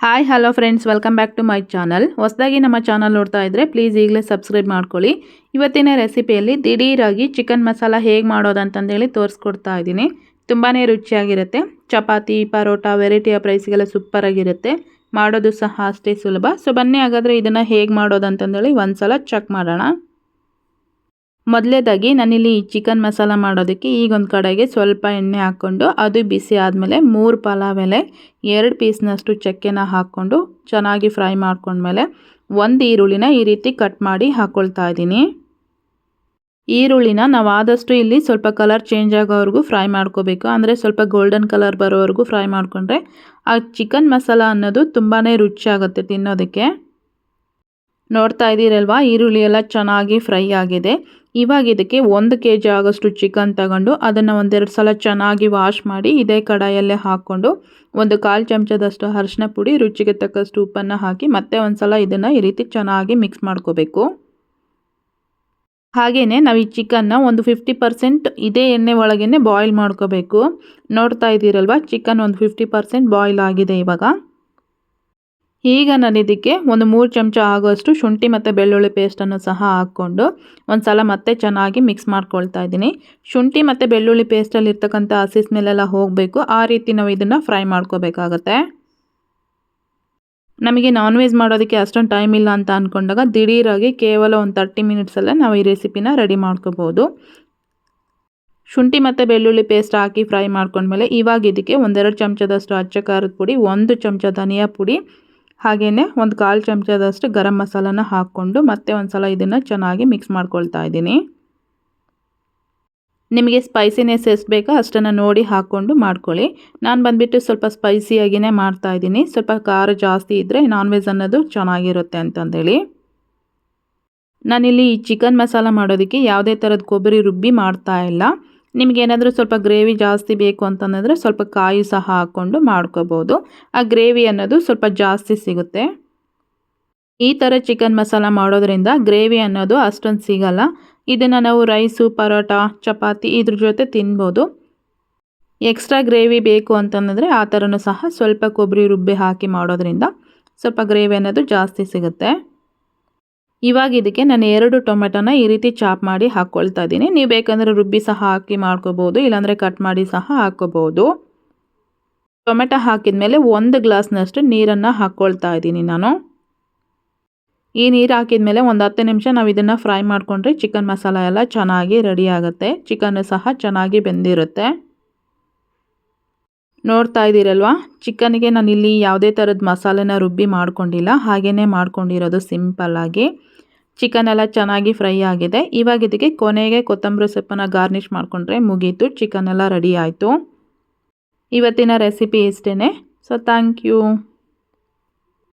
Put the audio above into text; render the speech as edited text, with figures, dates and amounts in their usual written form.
Hi hello friends, welcome back to my channel. ಹೊಸದಾಗಿ ನಮ್ಮ channel ನೋಡ್ತಾ ಇದ್ದರೆ ಪ್ಲೀಸ್ ಈಗಲೇ ಸಬ್ಸ್ಕ್ರೈಬ್ ಮಾಡ್ಕೊಳ್ಳಿ. ಇವತ್ತಿನ ರೆಸಿಪಿಯಲ್ಲಿ ದಿಢೀರಾಗಿ ಚಿಕನ್ ಮಸಾಲ ಹೇಗೆ ಮಾಡೋದಂತಂದೇಳಿ ತೋರಿಸ್ಕೊಡ್ತಾ ಇದ್ದೀನಿ. ತುಂಬಾ ರುಚಿಯಾಗಿರುತ್ತೆ. ಚಪಾತಿ, ಪರೋಟ, ವೆರೈಟಿ ಆಫ್ ರೈಸ್ಗೆಲ್ಲ ಸೂಪರಾಗಿರುತ್ತೆ. ಮಾಡೋದು ಸಹ ಅಷ್ಟೇ ಸುಲಭ. ಸೊ ಬನ್ನಿ ಹಾಗಾದರೆ ಇದನ್ನು ಹೇಗೆ ಮಾಡೋದಂತಂದೇಳಿ ಒಂದ್ಸಲ ಚೆಕ್ ಮಾಡೋಣ. ಮೊದಲೇದಾಗಿ ನಾನಿಲ್ಲಿ ಚಿಕನ್ ಮಸಾಲ ಮಾಡೋದಕ್ಕೆ ಈಗೊಂದು ಕಡೆಗೆ ಸ್ವಲ್ಪ ಎಣ್ಣೆ ಹಾಕ್ಕೊಂಡು ಅದು ಬಿಸಿ ಆದಮೇಲೆ 3 ಪಲಾವ್ ಎಲೆ, 2 ಪೀಸ್ನಷ್ಟು ಚಕ್ಕೆನ ಹಾಕ್ಕೊಂಡು ಚೆನ್ನಾಗಿ ಫ್ರೈ ಮಾಡ್ಕೊಂಡ್ಮೇಲೆ ಒಂದು ಈರುಳ್ಳಿನ ಈ ರೀತಿ ಕಟ್ ಮಾಡಿ ಹಾಕ್ಕೊಳ್ತಾ ಇದ್ದೀನಿ. ಈರುಳ್ಳಿನ ನಾವು ಆದಷ್ಟು ಇಲ್ಲಿ ಸ್ವಲ್ಪ ಕಲರ್ ಚೇಂಜ್ ಆಗೋವರೆಗೂ ಫ್ರೈ ಮಾಡ್ಕೋಬೇಕು. ಅಂದರೆ ಸ್ವಲ್ಪ ಗೋಲ್ಡನ್ ಕಲರ್ ಬರೋವರೆಗೂ ಫ್ರೈ ಮಾಡಿಕೊಂಡ್ರೆ ಆ ಚಿಕನ್ ಮಸಾಲ ಅನ್ನೋದು ತುಂಬಾ ರುಚಿಯಾಗುತ್ತೆ ತಿನ್ನೋದಕ್ಕೆ. ನೋಡ್ತಾ ಇದ್ದೀರಲ್ವಾ, ಈರುಳ್ಳಿ ಎಲ್ಲ ಚೆನ್ನಾಗಿ ಫ್ರೈ ಆಗಿದೆ. ಇವಾಗ ಇದಕ್ಕೆ 1 kg ಆಗೋಷ್ಟು ಚಿಕನ್ ತಗೊಂಡು ಅದನ್ನು ಒಂದೆರಡು ಸಲ ಚೆನ್ನಾಗಿ ವಾಶ್ ಮಾಡಿ ಇದೇ ಕಡಾಯಲ್ಲೇ ಹಾಕ್ಕೊಂಡು 1/4 ಚಮಚದಷ್ಟು ಅರಿಶಿನ ಪುಡಿ, ರುಚಿಗೆ ತಕ್ಕಷ್ಟು ಉಪ್ಪನ್ನು ಹಾಕಿ ಮತ್ತೆ ಒಂದು ಸಲ ಇದನ್ನು ಈ ರೀತಿ ಚೆನ್ನಾಗಿ ಮಿಕ್ಸ್ ಮಾಡ್ಕೋಬೇಕು. ಹಾಗೆಯೇ ನಾವು ಈ ಚಿಕನ್ನ ಒಂದು 50% ಇದೇ ಎಣ್ಣೆ ಒಳಗೇ ಬಾಯ್ಲ್ ಮಾಡ್ಕೋಬೇಕು. ನೋಡ್ತಾ ಇದ್ದೀರಲ್ವ, ಚಿಕನ್ ಒಂದು 50% ಬಾಯ್ಲ್ ಆಗಿದೆ. ಈಗ ನಾನು ಇದಕ್ಕೆ ಒಂದು 3 ಚಮಚ ಆಗುವಷ್ಟು ಶುಂಠಿ ಮತ್ತು ಬೆಳ್ಳುಳ್ಳಿ ಪೇಸ್ಟನ್ನು ಸಹ ಹಾಕ್ಕೊಂಡು ಒಂದು ಸಲ ಮತ್ತೆ ಚೆನ್ನಾಗಿ ಮಿಕ್ಸ್ ಮಾಡ್ಕೊಳ್ತಾ ಇದ್ದೀನಿ. ಶುಂಠಿ ಮತ್ತು ಬೆಳ್ಳುಳ್ಳಿ ಪೇಸ್ಟಲ್ಲಿ ಇರ್ತಕ್ಕಂಥ ಹಸಿ ಸ್ಮೆಲ್ಲೆಲ್ಲ ಹೋಗಬೇಕು. ಆ ರೀತಿ ನಾವು ಇದನ್ನು ಫ್ರೈ ಮಾಡ್ಕೋಬೇಕಾಗತ್ತೆ. ನಮಗೆ ನಾನ್ ವೆಜ್ ಮಾಡೋದಕ್ಕೆ ಅಷ್ಟೊಂದು ಟೈಮ್ ಇಲ್ಲ ಅಂತ ಅಂದ್ಕೊಂಡಾಗ ದಿಢೀರಾಗಿ ಕೇವಲ ಒಂದು 30 ಮಿನಿಟ್ಸಲ್ಲೇ ನಾವು ಈ ರೆಸಿಪಿನ ರೆಡಿ ಮಾಡ್ಕೋಬೋದು. ಶುಂಠಿ ಮತ್ತು ಬೆಳ್ಳುಳ್ಳಿ ಪೇಸ್ಟ್ ಹಾಕಿ ಫ್ರೈ ಮಾಡ್ಕೊಂಡ್ಮೇಲೆ ಇವಾಗ ಇದಕ್ಕೆ 1-2 ಚಮಚದಷ್ಟು ಅಚ್ಚ ಖಾರದ ಪುಡಿ, 1 ಚಮಚ ಧನಿಯಾ ಪುಡಿ, ಹಾಗೆಯೇ 1/4 ಚಮಚದಷ್ಟು ಗರಂ ಮಸಾಲನ ಹಾಕ್ಕೊಂಡು ಮತ್ತೆ ಒಂದು ಸಲ ಇದನ್ನು ಚೆನ್ನಾಗಿ ಮಿಕ್ಸ್ ಮಾಡ್ಕೊಳ್ತಾ ಇದ್ದೀನಿ. ನಿಮಗೆ ಸ್ಪೈಸಿನೆಸ್ ಎಷ್ಟು ಬೇಕೋ ಅಷ್ಟನ್ನು ನೋಡಿ ಹಾಕ್ಕೊಂಡು ಮಾಡ್ಕೊಳ್ಳಿ. ನಾನು ಬಂದುಬಿಟ್ಟು ಸ್ವಲ್ಪ ಸ್ಪೈಸಿಯಾಗಿಯೇ ಮಾಡ್ತಾಯಿದ್ದೀನಿ. ಸ್ವಲ್ಪ ಖಾರ ಜಾಸ್ತಿ ಇದ್ದರೆ ನಾನ್ ವೆಜ್ ಅನ್ನೋದು ಚೆನ್ನಾಗಿರುತ್ತೆ ಅಂತಂದೇಳಿ. ನಾನಿಲ್ಲಿ ಈ ಚಿಕನ್ ಮಸಾಲ ಮಾಡೋದಕ್ಕೆ ಯಾವುದೇ ಥರದ ಕೊಬ್ಬರಿ ರುಬ್ಬಿ ಮಾಡ್ತಾ ಇಲ್ಲ. ನಿಮಗೇನಾದರೂ ಸ್ವಲ್ಪ ಗ್ರೇವಿ ಜಾಸ್ತಿ ಬೇಕು ಅಂತಂದರೆ ಸ್ವಲ್ಪ ಕಾಯಿ ಸಹ ಹಾಕ್ಕೊಂಡು ಮಾಡ್ಕೋಬೋದು. ಆ ಗ್ರೇವಿ ಅನ್ನೋದು ಸ್ವಲ್ಪ ಜಾಸ್ತಿ ಸಿಗುತ್ತೆ. ಈ ಥರ ಚಿಕನ್ ಮಸಾಲ ಮಾಡೋದ್ರಿಂದ ಗ್ರೇವಿ ಅನ್ನೋದು ಅಷ್ಟೊಂದು ಸಿಗಲ್ಲ. ಇದನ್ನು ನಾವು ರೈಸು, ಪರೋಟ, ಚಪಾತಿ ಇದ್ರ ಜೊತೆ ತಿನ್ಬೋದು. ಎಕ್ಸ್ಟ್ರಾ ಗ್ರೇವಿ ಬೇಕು ಅಂತಂದರೆ ಆ ಥರನೂ ಸಹ ಸ್ವಲ್ಪ ಕೊಬ್ಬರಿ ರುಬ್ಬಿ ಹಾಕಿ ಮಾಡೋದ್ರಿಂದ ಸ್ವಲ್ಪ ಗ್ರೇವಿ ಅನ್ನೋದು ಜಾಸ್ತಿ ಸಿಗುತ್ತೆ. ಇವಾಗ ಇದಕ್ಕೆ ನಾನು 2 ಟೊಮೆಟೊನ ಈ ರೀತಿ ಚಾಪ್ ಮಾಡಿ ಹಾಕ್ಕೊಳ್ತಾ ಇದ್ದೀನಿ. ನೀವು ಬೇಕಂದರೆ ರುಬ್ಬಿ ಸಹ ಹಾಕಿ ಮಾಡ್ಕೋಬೋದು, ಇಲ್ಲಾಂದರೆ ಕಟ್ ಮಾಡಿ ಸಹ ಹಾಕ್ಕೋಬೋದು. ಟೊಮೆಟೊ ಹಾಕಿದ ಮೇಲೆ 1 ಗ್ಲಾಸ್ನಷ್ಟು ನೀರನ್ನು ಹಾಕ್ಕೊಳ್ತಾ ಇದ್ದೀನಿ ನಾನು. ಈ ನೀರು ಹಾಕಿದ ಮೇಲೆ ಒಂದು 10 ನಿಮಿಷ ನಾವು ಇದನ್ನು ಫ್ರೈ ಮಾಡಿಕೊಂಡ್ರೆ ಚಿಕನ್ ಮಸಾಲ ಎಲ್ಲ ಚೆನ್ನಾಗಿ ರೆಡಿ ಆಗುತ್ತೆ. ಚಿಕನ್ನು ಸಹ ಚೆನ್ನಾಗಿ ಬೆಂದಿರುತ್ತೆ. ನೋಡ್ತಾ ಇದ್ದೀರಲ್ವಾ, ಚಿಕನ್ಗೆ ನಾನಿಲ್ಲಿ ಯಾವುದೇ ಥರದ ಮಸಾಲೆನ ರುಬ್ಬಿ ಮಾಡ್ಕೊಂಡಿಲ್ಲ, ಹಾಗೆಯೇ ಮಾಡ್ಕೊಂಡಿರೋದು ಸಿಂಪಲ್ಲಾಗಿ. ಚಿಕನ್ ಎಲ್ಲ ಚೆನ್ನಾಗಿ ಫ್ರೈ ಆಗಿದೆ. ಇವಾಗ ಇದಕ್ಕೆ ಕೊನೆಗೆ ಕೊತ್ತಂಬರಿ ಸೊಪ್ಪನ್ನು ಗಾರ್ನಿಷ್ ಮಾಡಿಕೊಂಡ್ರೆ ಮುಗೀತು, ಚಿಕನ್ ಎಲ್ಲ ರೆಡಿ ಆಯಿತು. ಇವತ್ತಿನ ರೆಸಿಪಿ ಇಷ್ಟೇ. So thank you.